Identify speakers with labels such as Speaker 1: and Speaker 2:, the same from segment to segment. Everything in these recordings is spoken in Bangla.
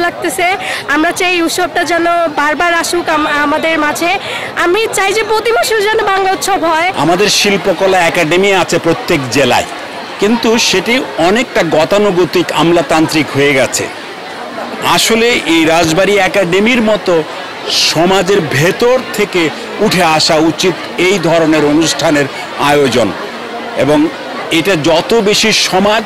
Speaker 1: লাগতেছে। আমরা চাই এই উৎসবটা যেন বারবার আসুক আমাদের মাঝে। আমি চাই যে প্রতি বছর যেন বাংলা উৎসব হয়।
Speaker 2: আমাদের শিল্পকলা একাডেমি আছে প্রত্যেক জেলায়, কিন্তু সেটি অনেকটা গতানুগতিক আমলাতান্ত্রিক হয়ে গেছে। আসলে এই রাজবাড়ী একাডেমির মতো সমাজের ভেতর থেকে উঠে আসা উচিত এই ধরনের অনুষ্ঠানের আয়োজন, এবং এটা যত বেশি সমাজ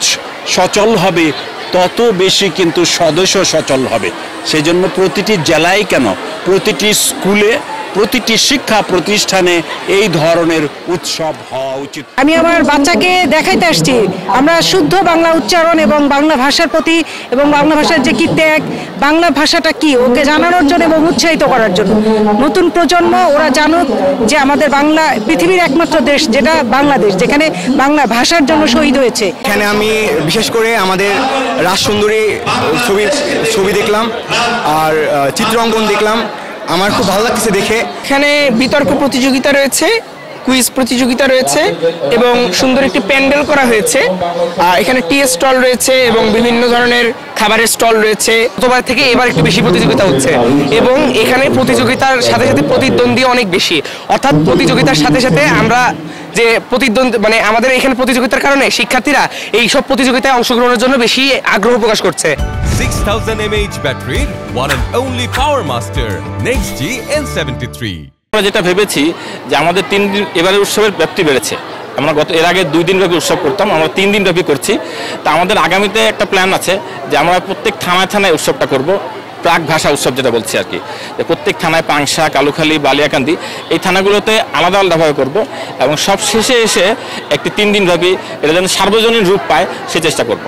Speaker 2: সচল হবে তত বেশি কিন্তু সদস্য সচল হবে। সেজন্য প্রতিটি জেলায় কেন, প্রতিটি স্কুলে, প্রতিটি শিক্ষা প্রতিষ্ঠানে এই ধরনের উৎসব হওয়া উচিত।
Speaker 3: আমি আমার বাচ্চাকে দেখাইতে আসছি আমরা শুদ্ধ বাংলা উচ্চারণ এবং বাংলা ভাষার প্রতি এবং বাংলা ভাষার যে কি ত্যাগ, বাংলা ভাষাটা কি ওকে জানানোর জন্য এবং উৎসাহিত করার জন্য। নতুন প্রজন্ম ওরা জানুক যে আমাদের বাংলা পৃথিবীর একমাত্র দেশ যেটা বাংলাদেশ, যেখানে বাংলা ভাষার জন্য শহীদ হয়েছে।
Speaker 4: এখানে আমি বিশেষ করে আমাদের রাজসুন্দরী ছবি দেখলাম আর চিত্রাঙ্কন দেখলাম, আমার খুব ভালো লাগছে দেখে।
Speaker 5: এখানে বিতর্ক প্রতিযোগিতা রয়েছে, কুইজ প্রতিযোগিতা রয়েছে এবং সুন্দর একটি প্যান্ডেল করা হয়েছে। এখানে টি স্টল রয়েছে এবং বিভিন্ন ধরনের খাবারের স্টল রয়েছে। গতবার থেকে এবার একটু বেশি প্রতিযোগিতা হচ্ছে এবং এখানে প্রতিযোগিতার সাথে সাথে প্রতিদ্বন্দ্বী অনেক বেশি, অর্থাৎ প্রতিযোগিতার সাথে সাথে আমরা যে প্রতিদ্বন্দ্বী মানে আমাদের এখানে প্রতিযোগিতার কারণে শিক্ষার্থীরা এই সব প্রতিযোগিতায় অংশগ্রহণের জন্য বেশি আগ্রহ প্রকাশ করছে।
Speaker 6: 6000 mAh ব্যাটারির one and only power master NextG N73।
Speaker 7: আমরা যেটা ভেবেছি যে আমাদের 3 দিন এবারে উৎসবের ব্যাপ্তি বেড়েছে। আমরা এর আগে 2 দিন ব্যাপী উৎসব করতাম, আমরা 3 দিন ব্যাপী করছি। তা আমাদের আগামীতে একটা প্ল্যান আছে যে আমরা প্রত্যেক থানায় থানায় উৎসবটা করব, প্রাক ভাষা উৎসব যেটা বলছি আর কি। প্রত্যেক থানায় পাংশা, কালুখালী, বালিয়াকান্দি এই থানাগুলোতে আলাদা আলাদাভাবে করব এবং সব শেষে এসে একটি 3 দিন ব্যাপী এটা যেন সার্বজনীন রূপ পায় সে চেষ্টা করব।